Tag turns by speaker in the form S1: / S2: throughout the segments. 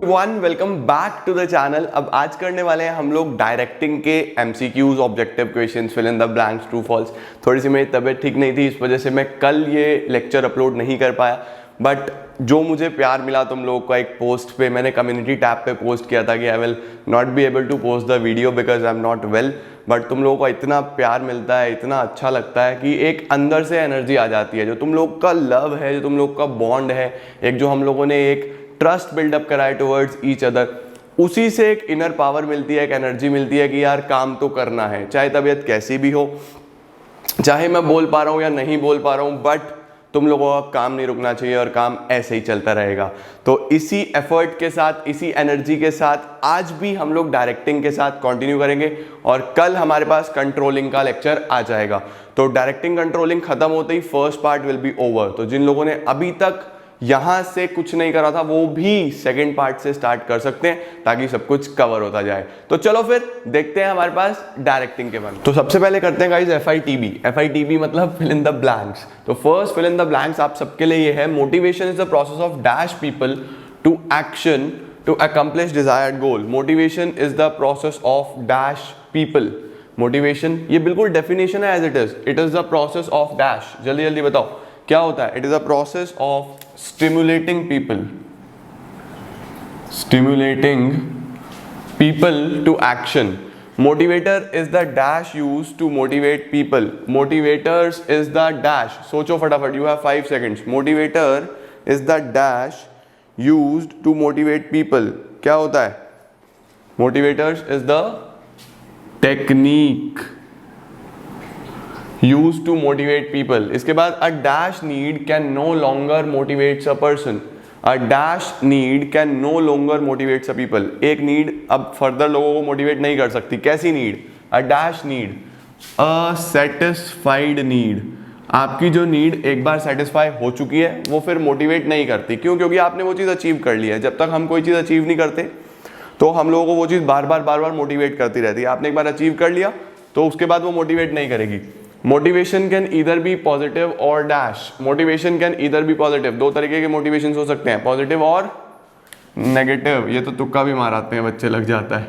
S1: Everyone, welcome back to the channel. अब आज करने वाले हैं हम लोग डायरेक्टिंग के MCQs, objective questions, fill in the blanks, true false. थोड़ी सी मेरी तबीयत ठीक नहीं थी, इस वजह से मैं कल ये लेक्चर अपलोड नहीं कर पाया। बट जो मुझे प्यार मिला तुम लोगों का एक पोस्ट पे, मैंने कम्युनिटी टैब पे पोस्ट किया था कि I will not be able to post the video because I am not well. But तुम लोगों का इतना प्यार मिलता है, इतना अच्छा लगता है कि एक अंदर से एनर्जी आ जाती है। जो तुम लोग का लव है, जो तुम लोग का बॉन्ड है, एक जो हम लोगों ने एक ट्रस्ट बिल्डअप करा है टुवर्ड्स ईच अदर, उसी से एक इनर पावर मिलती है, एक एनर्जी मिलती है कि यार काम तो करना है, चाहे तबीयत कैसी भी हो, चाहे मैं बोल पा रहा हूँ या नहीं बोल पा रहा हूँ, बट तुम लोगों का काम नहीं रुकना चाहिए और काम ऐसे ही चलता रहेगा। तो इसी एफर्ट के साथ, इसी एनर्जी के साथ आज भी हम लोग डायरेक्टिंग के साथ कंटिन्यू करेंगे और कल हमारे पास कंट्रोलिंग का लेक्चर आ जाएगा। तो डायरेक्टिंग कंट्रोलिंग खत्म होते ही first part will be over. तो जिन लोगों ने अभी तक यहां से कुछ नहीं करा था वो भी सेकंड पार्ट से स्टार्ट कर सकते हैं ताकि सब कुछ कवर होता जाए। तो चलो फिर देखते हैं हमारे पास डायरेक्टिंग के बारे में। तो सबसे पहले करते हैं गाइस FITB मतलब फिल इन द ब्लैंक्स। तो first fill in the blanks आप सबके लिए ये है, motivation is the process of dash people to action to accomplish desired goal. Motivation is the process of dash people. Motivation ये बिल्कुल definition है as it is the process of dash. जल्दी जल्दी बताओ क्या होता है। It is a process of stimulating people to action. Motivator is the dash used to motivate people. Motivators is the dash. सोचो फटाफट, you have 5 seconds. Motivator is the dash used to motivate people. क्या होता है? Motivators is the technique used to motivate people. इसके बाद a dash need can no longer motivates a person. A dash need can no longer motivates a people. एक need अब further लोगों को motivate नहीं कर सकती। कैसी need? a dash need, a satisfied need. आपकी जो नीड एक बार सेटिस्फाई हो चुकी है वो फिर मोटिवेट नहीं करती। क्यों? क्योंकि आपने वो चीज़ अचीव कर ली है। जब तक हम कोई चीज़ अचीव नहीं करते तो हम लोगों को वो चीज़ बार बार मोटिवेट करती रहती है। आपने एक बार अचीव कर लिया तो उसके बाद वो मोटिवेट नहीं करेगी। Motivation can either be positive और dash. Motivation can either be positive. दो तरीके के मोटिवेशन हो सकते हैं, पॉजिटिव और नेगेटिव। ये तो तुक्का भी मारते हैं बच्चे, लग जाता है।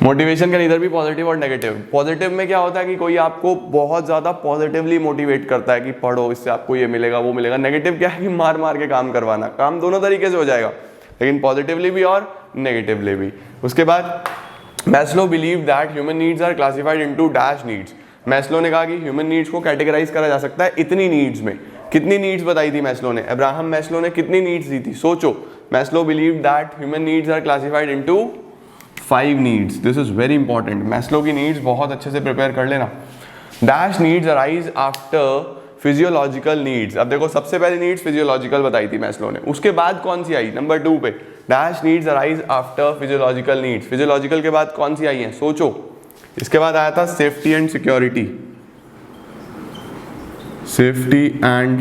S1: Motivation can either be positive और नेगेटिव। पॉजिटिव में क्या होता है कि कोई आपको बहुत ज्यादा पॉजिटिवली मोटिवेट करता है कि पढ़ो, इससे आपको ये मिलेगा वो मिलेगा। नेगेटिव क्या है कि मार मार के काम करवाना। काम दोनों तरीके से हो जाएगा, लेकिन पॉजिटिवली भी और नेगेटिवली भी। उसके बाद Maslow believe that human needs are classified into dash needs. Maslow ने कहा कि ह्यूमन नीड्स को कैटेगराइज करा जा सकता है इतनी नीड्स में। कितनी नीड्स बताई थी मैस्लो ने? अब्राहम मैस्लो ने कितनी नीड्स दी थी? सोचो। Maslow believe that human needs are classified into 5 needs. This is very important. Maslow की नीड्स बहुत अच्छे से प्रिपेयर कर लेना। Dash needs arise after physiological needs. अब देखो, सबसे पहली नीड्स फिजियोलॉजिकल बताई थी मैस्लो ने। उसके बाद कौन सी आई? नंबर 2 पे dash needs arise after physiological needs. Physiological के बाद कौन सी आई है? सोचो। इसके बाद आया था safety and security. Safety and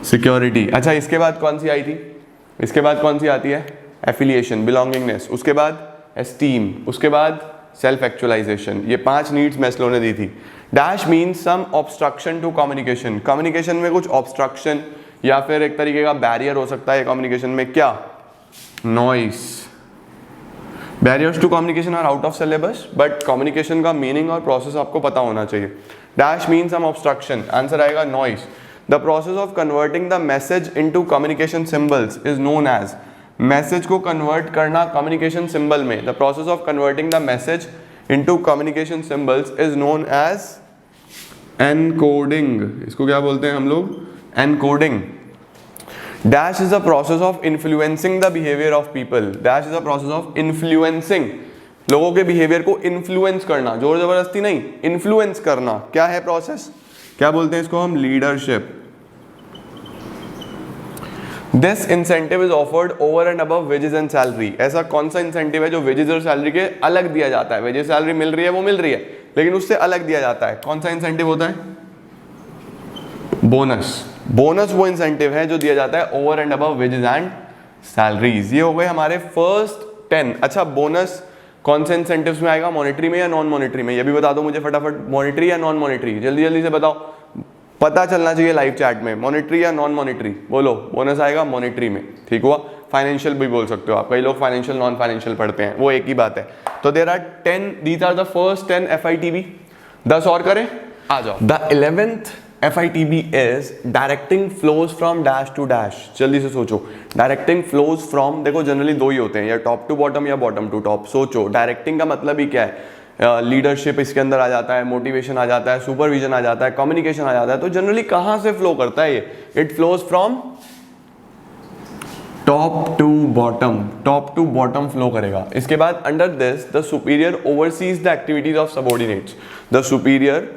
S1: security. अच्छा, इसके बाद कौन सी आई थी? इसके बाद कौन सी आती है? Affiliation, belongingness. उसके बाद एस्टीम। उसके बाद सेल्फ एक्चुअलाइजेशन। ये 5 नीड्स मैस्लो ने दी थी। Dash means some obstruction to communication. Communication में कुछ ऑब्स्ट्रक्शन या फिर एक तरीके का बैरियर हो सकता है कम्युनिकेशन में। क्या? Noise. Barriers to communication are out of syllabus, but communication का मीनिंग और प्रोसेस आपको पता होना चाहिए। Dash mean some obstruction, answer आएगा noise. The process of converting the message into communication symbols is known as. Message को convert करना communication symbol में, the process of converting the message into communication symbols is known as encoding. इसको क्या बोलते हैं हम लोग? Encoding. Dash is a process of influencing the behavior of people. Dash is a process of influencing, लोगों के behaviour को influence करना, जोर जबरदस्ती नहीं, इन्फ्लुएंस करना। क्या है प्रोसेस? क्या बोलते हैं इसको हम? Leadership. This incentive is offered over and above wages and salary. ऐसा कौन सा इंसेंटिव है जो वेजेस और सैलरी के अलग दिया जाता है? वेजेस सैलरी मिल रही है, वो मिल रही है, लेकिन उससे अलग दिया जाता है। कौन सा इंसेंटिव होता है? बोनस। बोनस वो इंसेंटिव है जो दिया जाता है over and above wages and salaries. ये हो गए हमारे फर्स्ट 10। अच्छा, बोनस कौन से इंसेंटिव्स में आएगा? मॉनेटरी में या नॉन मॉनेटरी में? ये भी बता दो मुझे फटाफट। मॉनेटरी या नॉन मॉनेटरी? जल्दी जल्दी से बताओ। पता चलना चाहिए लाइव चैट में, मॉनिटरी या नॉन मॉनिटरी, बोलो, बोनस आएगा मॉनिटरी में, ठीक हुआ। फाइनेंशियल भी बोल सकते हो आप, कई लोग फाइनेंशियल नॉन फाइनेंशियल पढ़ते हैं, वो एक ही बात है। तो there are 10, these are the first 10 FITB। 10 और करें, आ जाओ। The 11th FITB is directing flows from dash to dash. जल्दी से सोचो, डायरेक्टिंग फ्लोज फ्रॉम, देखो जनरली दो ही होते हैं, या टॉप टू बॉटम या बॉटम टू टॉप। सोचो डायरेक्टिंग का मतलब ही क्या है, लीडरशिप इसके अंदर आ जाता है, मोटिवेशन आ जाता है, सुपरविजन आ जाता है, कम्युनिकेशन आ जाता है। तो जनरली कहां से फ्लो करता है ये, it flows from top to bottom, top to bottom flow करेगा। इसके बाद under this the superior overseas the activities of subordinates. The superior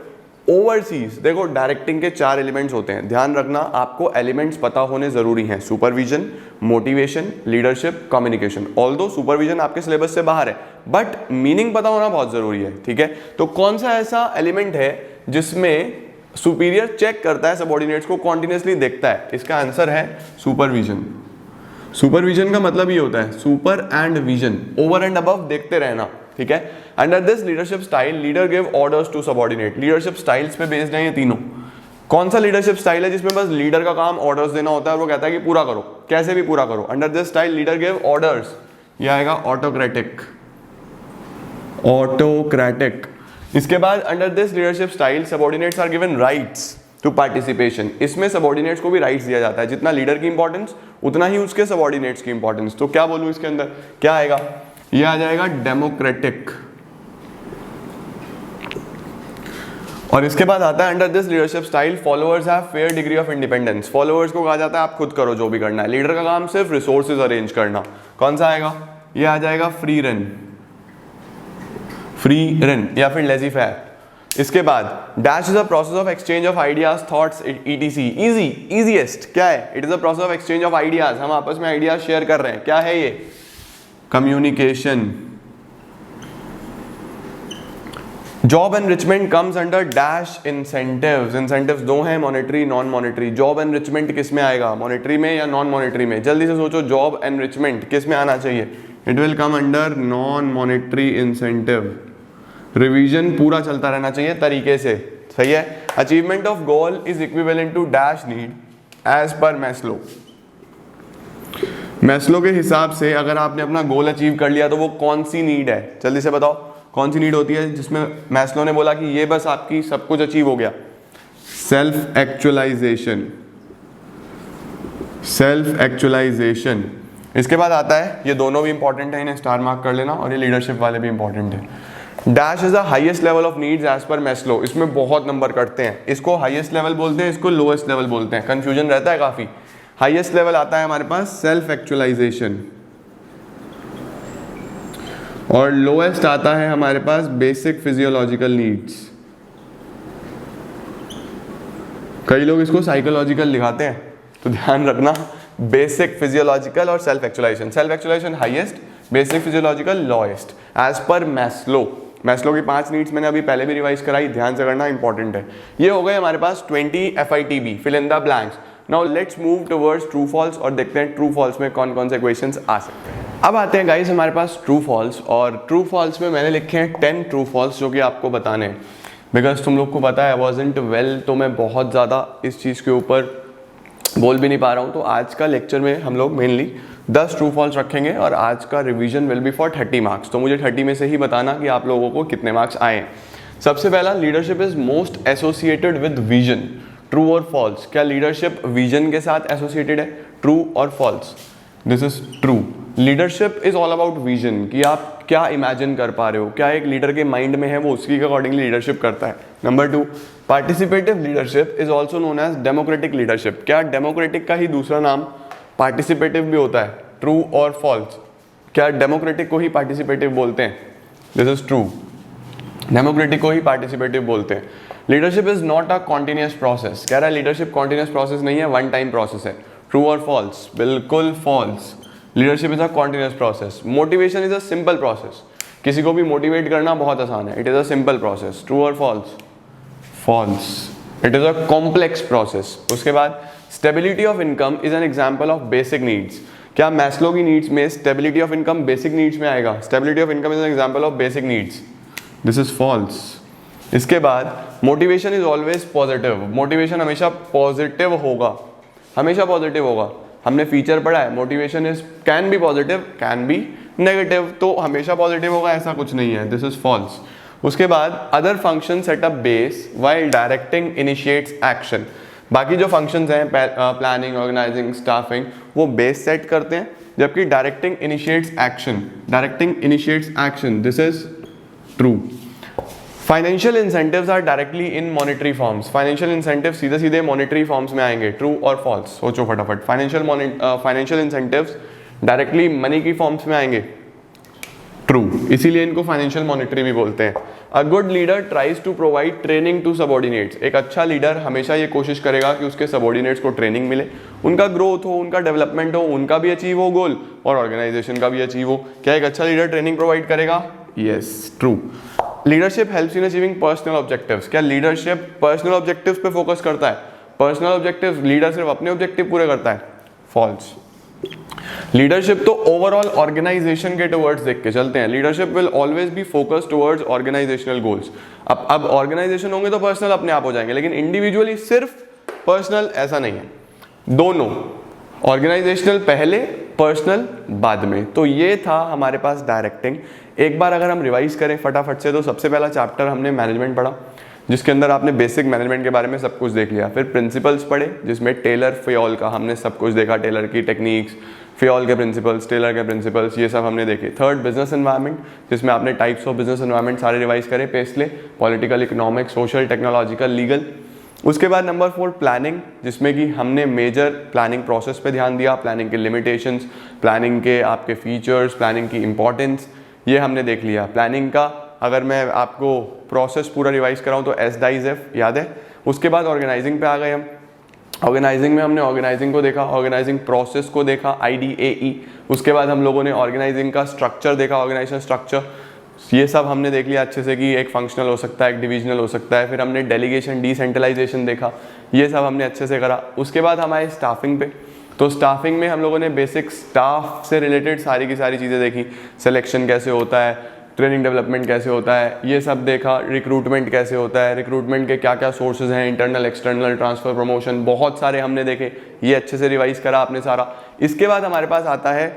S1: overseas, देखो डायरेक्टिंग के 4 एलिमेंट्स होते हैं, ध्यान रखना आपको एलिमेंट्स पता होने जरूरी हैं, supervision, motivation, leadership, communication. Although supervision आपके सिलेबस से बाहर है, बट मीनिंग पता होना बहुत जरूरी है, ठीक है। तो कौन सा ऐसा एलिमेंट है जिसमें सुपीरियर चेक करता है सबऑर्डिनेट्स को, कॉन्टिन्यूसली देखता है, इसका आंसर है सुपरविजन। सुपरविजन का मतलब ये होता है super and vision, over and above देखते रहना, ठीक है। Under this leadership style leader give orders to subordinate. Leadership styles पे बेस्ड है ये तीनों। कौन सा लीडरशिप स्टाइल है जिसमें बस लीडर का काम ऑर्डर्स देना होता है और वो कहता है कि पूरा करो, कैसे भी पूरा करो। Under this style leader give orders, ये आएगा ऑटोक्रेटिक, ऑटोक्रेटिक। इसके बाद under this leadership style subordinates are given rights to participation. इसमें सबऑर्डिनेट्स को भी राइट्स दिया जाता है, जितना लीडर की इंपॉर्टेंस उतना ही उसके सबऑर्डिनेट्स की इंपॉर्टेंस। तो क्या बोलूं इसके अंदर, क्या आएगा, ये आ जाएगा डेमोक्रेटिक। और इसके बाद आता है under this leadership style followers have fair degree of independence. Followers को कहा जाता है आप खुद करो जो भी करना है, लीडर का काम सिर्फ रिसोर्सेज अरेंज करना। कौन सा आएगा, ये आ जाएगा फ्री रन, फ्री रन या फिर लेजी फेयर। इसके बाद dash is a process of exchange of ideas, thoughts, ETC। Easy, easiest क्या है, it is a process of exchange of ideas, हम आपस में आइडियाज शेयर कर रहे हैं, क्या है ये, communication. Job enrichment comes under dash incentives. Incentives दो हैं, monetary, non monetary. Job enrichment किस में आएगा, मॉनेटरी में या नॉन मॉनेटरी में? जल्दी से सोचो, जॉब एनरिचमेंट किस में आना चाहिए? It will come under non monetary incentive. Revision पूरा चलता रहना चाहिए तरीके से, सही है। Achievement of goal is equivalent to dash need as per Maslow. Maslow के हिसाब से अगर आपने अपना गोल अचीव कर लिया तो वो कौन सी नीड है, जल्दी से बताओ कौन सी नीड होती है जिसमें मैस्लो ने बोला कि ये बस आपकी सब कुछ अचीव हो गया? Self actualization, self actualization. इसके बाद आता है, ये दोनों भी इंपॉर्टेंट है, इन्हें स्टार मार्क कर लेना, और ये लीडरशिप वाले भी इंपॉर्टेंट है। Dash is the highest level of needs as per Maslow. इसमें बहुत नंबर कटते हैं, इसको हाईएस्ट लेवल बोलते हैं, इसको लोएस्ट लेवल बोलते हैं, कंफ्यूजन रहता है काफी। हाईएस्ट लेवल आता है हमारे पास सेल्फ एक्चुअलाइजेशन, और लोएस्ट आता है हमारे पास बेसिक फिजियोलॉजिकल नीड्स। कई लोग इसको साइकोलॉजिकल लिखाते हैं, तो ध्यान रखना, बेसिक फिजियोलॉजिकल और self actualization. Self actualization highest, basic physiological lowest as per Maslow. Maslow की 5 नीड्स मैंने अभी पहले भी रिवाइज कराई, ध्यान से करना, इंपॉर्टेंट है। ये हो गए हमारे पास 20 FITB, fill in the blanks. Now let's move towards true false और देखते हैं ट्रू फॉल्स में कौन कौन से क्वेश्चंस आ सकते हैं। अब आते हैं गाइस हमारे पास ट्रू फॉल्स, और ट्रू फॉल्स में मैंने लिखे हैं 10 ट्रू फॉल्स जो कि आपको बताने हैं। बिकॉज तुम लोग को पता है आई वॉजंट वेल, तो मैं बहुत ज़्यादा इस चीज़ के ऊपर बोल भी नहीं पा रहा हूँ। तो आज का लेक्चर में हम लोग मेनली 10 ट्रू फॉल्स रखेंगे, और आज का revision will be for 30 marks. तो मुझे 30 में से ही बताना कि आप लोगों को कितने मार्क्स आए हैं। सबसे पहला, leadership is most associated with vision. True और फॉल्स? क्या लीडरशिप विजन के साथ एसोसिएटेड है? ट्रू और false? This is true. Leadership is all about vision, कि आप क्या इमेजिन कर पा रहे हो, क्या एक लीडर के माइंड में है, वो उसकी अकॉर्डिंगली लीडरशिप करता है। Number 2, participative leadership is also known as democratic leadership. क्या डेमोक्रेटिक का ही दूसरा नाम पार्टिसिपेटिव भी होता है? ट्रू और फॉल्स? क्या डेमोक्रेटिक को ही पार्टिसिपेटिव बोलते हैं? दिस इज ट्रू, डेमोक्रेटिक को ही पार्टिसिपेटिव बोलते हैं। Leadership is not a continuous process. कह रहा है लीडरशिप कॉन्टिन्यूस प्रोसेस नहीं है, वन टाइम प्रोसेस है। ट्रू और फॉल्स? बिल्कुल false. Leadership is a continuous process. Motivation is a simple process. किसी को भी मोटिवेट करना बहुत आसान है, it is a simple process. True और false? False. It is a complex process. उसके बाद, stability of income is an example of basic needs. क्या मैस्लो की नीड्स में stability of income basic needs में आएगा? Stability of income is an example of basic needs. This is false. इसके बाद motivation is always positive, motivation हमेशा positive होगा, हमेशा पॉजिटिव होगा। हमने फीचर पढ़ा है, motivation is can be positive can be negative, तो हमेशा पॉजिटिव होगा ऐसा कुछ नहीं है, दिस इज फॉल्स। उसके बाद other function set up base while directing initiates action, बाकी जो फंक्शंस हैं प्लानिंग, ऑर्गेनाइजिंग, स्टाफिंग, वो बेस सेट करते हैं, जबकि directing initiates action, directing initiates action, this is true. Financial incentives are directly in monetary forms, financial incentive सीधे सीधे monetary forms में आएंगे, ट्रू और फॉल्स, सोचो फटाफट। फाइनेंशियल इंसेंटिव्स डायरेक्टली मनी की फॉर्म्स में आएंगे, ट्रू, इसीलिए इनको फाइनेंशियल मॉनेटरी भी बोलते हैं। A good leader tries to provide training to subordinates, एक अच्छा लीडर हमेशा ये कोशिश करेगा कि उसके सबॉर्डिनेट्स को ट्रेनिंग मिले, उनका ग्रोथ हो, उनका डेवलपमेंट हो, उनका भी अचीव हो गोल और ऑर्गेनाइजेशन का भी अचीव हो। क्या एक अच्छा लीडर ट्रेनिंग प्रोवाइड करेगा? Yes, true. Leadership helps in achieving personal objectives, क्या लीडरशिप पर्सनल ऑब्जेक्टिव्स पे फोकस करता है? पर्सनल ऑब्जेक्टिव्स, लीडर सिर्फ अपने ऑब्जेक्टिव पूरे करता है, फॉल्स। लीडरशिप तो ओवरऑल ऑर्गेनाइजेशन के टुवर्ड्स देख के चलते हैं, leadership will always be focus towards organizational goals. अब ऑर्गेनाइजेशन होंगे तो पर्सनल अपने आप हो जाएंगे, लेकिन इंडिविजुअली सिर्फ पर्सनल ऐसा नहीं है, दोनों, ऑर्गेनाइजेशनल पहले, पर्सनल बाद में। तो ये था हमारे पास डायरेक्टिंग। एक बार अगर हम रिवाइज करें फटाफट से, तो सबसे पहला चैप्टर हमने मैनेजमेंट पढ़ा, जिसके अंदर आपने बेसिक मैनेजमेंट के बारे में सब कुछ देख लिया। फिर प्रिंसिपल्स पढ़े, जिसमें टेलर फेयोल का हमने सब कुछ देखा, टेलर की टेक्निक्स, फेयोल के प्रिंसिपल्स, टेलर के प्रिंसिपल्स, ये सब हमने देखे। थर्ड बिजनेस एनवायरनमेंट, जिसमें आपने टाइप्स ऑफ बिजनेस एनवायरनमेंट सारे रिवाइज करे, PESTLE, political, economic, social, technological, legal. उसके बाद नंबर 4 प्लानिंग, जिसमें कि हमने मेजर प्लानिंग प्रोसेस पे ध्यान दिया, प्लानिंग के लिमिटेशंस, प्लानिंग के आपके फीचर्स, प्लानिंग की इंपॉर्टेंस, ये हमने देख लिया। प्लानिंग का अगर मैं आपको प्रोसेस पूरा रिवाइज कराऊं तो SDIZ याद है। उसके बाद ऑर्गेनाइजिंग पे आ गए हम, ऑर्गेनाइजिंग में हमने ऑर्गेनाइजिंग को देखा, ऑर्गेनाइजिंग प्रोसेस को देखा, IDAE। उसके बाद हम लोगों ने ऑर्गेनाइजिंग का स्ट्रक्चर देखा, ऑर्गेनाइजेशन स्ट्रक्चर, ये सब हमने देख लिया अच्छे से कि एक फंक्शनल हो सकता है, एक डिविजनल हो सकता है। फिर हमने डेलीगेशन, डिसेंट्रलाइजेशन देखा, ये सब हमने अच्छे से करा। उसके बाद हम आए स्टाफिंग पे, तो स्टाफिंग में हम लोगों ने बेसिक स्टाफ से रिलेटेड सारी की सारी चीज़ें देखी, सिलेक्शन कैसे होता है, ट्रेनिंग डेवलपमेंट कैसे होता है, ये सब देखा, रिक्रूटमेंट कैसे होता है, रिक्रूटमेंट के क्या क्या सोर्सेज हैं, इंटरनल, एक्सटर्नल, ट्रांसफर, प्रमोशन, बहुत सारे हमने देखे, ये अच्छे से रिवाइज करा आपने सारा। इसके बाद हमारे पास आता है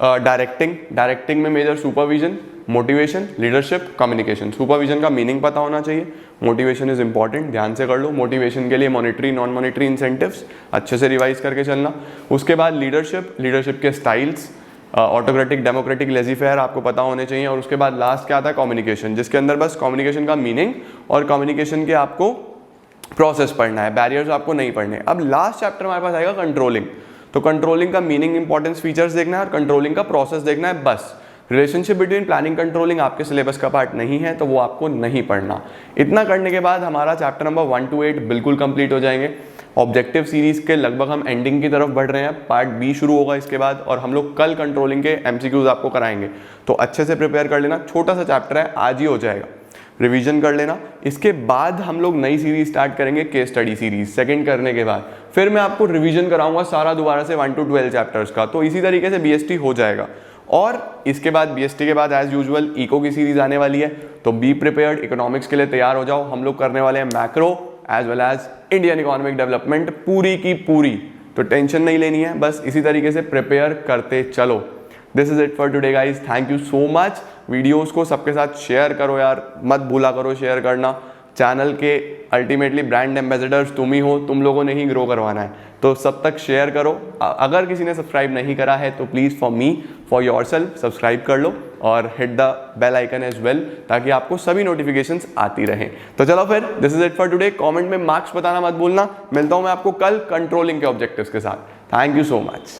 S1: डायरेक्टिंग। डायरेक्टिंग में major supervision, motivation, leadership, communication. Supervision का मीनिंग पता होना चाहिए, मोटिवेशन इज इंपॉर्टेंट, ध्यान से कर लो। मोटिवेशन के लिए मॉनिटरी, नॉन मॉनिटरी इंसेंटिव्स अच्छे से रिवाइज करके चलना। उसके बाद लीडरशिप, लीडरशिप के स्टाइल्स, ऑटोक्रेटिक, डेमोक्रेटिक, लेज़ी-फेयर आपको पता होने चाहिए। और उसके बाद लास्ट क्या आता है? कम्युनिकेशन, जिसके अंदर बस कम्युनिकेशन का मीनिंग और कम्युनिकेशन के आपको प्रोसेस पढ़ना है, बैरियर्स आपको नहीं पढ़ने। अब लास्ट चैप्टर हमारे पास आएगा कंट्रोलिंग। तो कंट्रोलिंग का मीनिंग, इंपॉर्टेंस, फीचर्स देखना है और कंट्रोलिंग का प्रोसेस देखना है बस। रिलेशनशिप बिटवीन प्लानिंग, कंट्रोलिंग आपके सिलेबस का पार्ट नहीं है, तो वो आपको नहीं पढ़ना। इतना करने के बाद हमारा चैप्टर नंबर 1 to 8 बिल्कुल कंप्लीट हो जाएंगे। ऑब्जेक्टिव सीरीज के लगभग हम एंडिंग की तरफ बढ़ रहे हैं, पार्ट B शुरू होगा इसके बाद, और हम लोग कल कंट्रोलिंग के MCQs आपको कराएंगे। तो अच्छे से प्रिपेयर कर लेना, छोटा सा चैप्टर है, आज ही हो जाएगा, रिवीजन कर लेना। इसके बाद हम लोग नई सीरीज स्टार्ट करेंगे, केस स्टडी सीरीज, सेकंड करने के बाद फिर मैं आपको रिवीजन कराऊंगा सारा दोबारा से 1 to 12 चैप्टर्स का। तो इसी तरीके से BST हो जाएगा। और इसके बाद BST के बाद एज यूजुअल इको की सीरीज आने वाली है, तो बी प्रिपेयर्ड, इकोनॉमिक्स के लिए तैयार हो जाओ। हम लोग करने वाले हैं macro as well as Indian economic development पूरी की पूरी, तो टेंशन नहीं लेनी है, बस इसी तरीके से प्रिपेयर करते चलो। This is it for today guys, thank you so much. Videos को सबके साथ शेयर करो यार, मत भूला करो शेयर करना। चैनल के अल्टीमेटली ब्रांड एम्बेसडर्स तुम ही हो, तुम लोगों ने ही ग्रो करवाना है, तो सब तक शेयर करो। अगर किसी ने सब्सक्राइब नहीं करा है तो please for me, for yourself subscribe कर लो और hit the bell icon as well, ताकि आपको सभी नोटिफिकेशंस आती रहें। तो चलो फिर, this is it for today. Comment में मार्क्स बताना मत भूलना। मिलता हूं मैं आपको कल कंट्रोलिंग के ऑब्जेक्टिव्स के साथ। Thank you so much.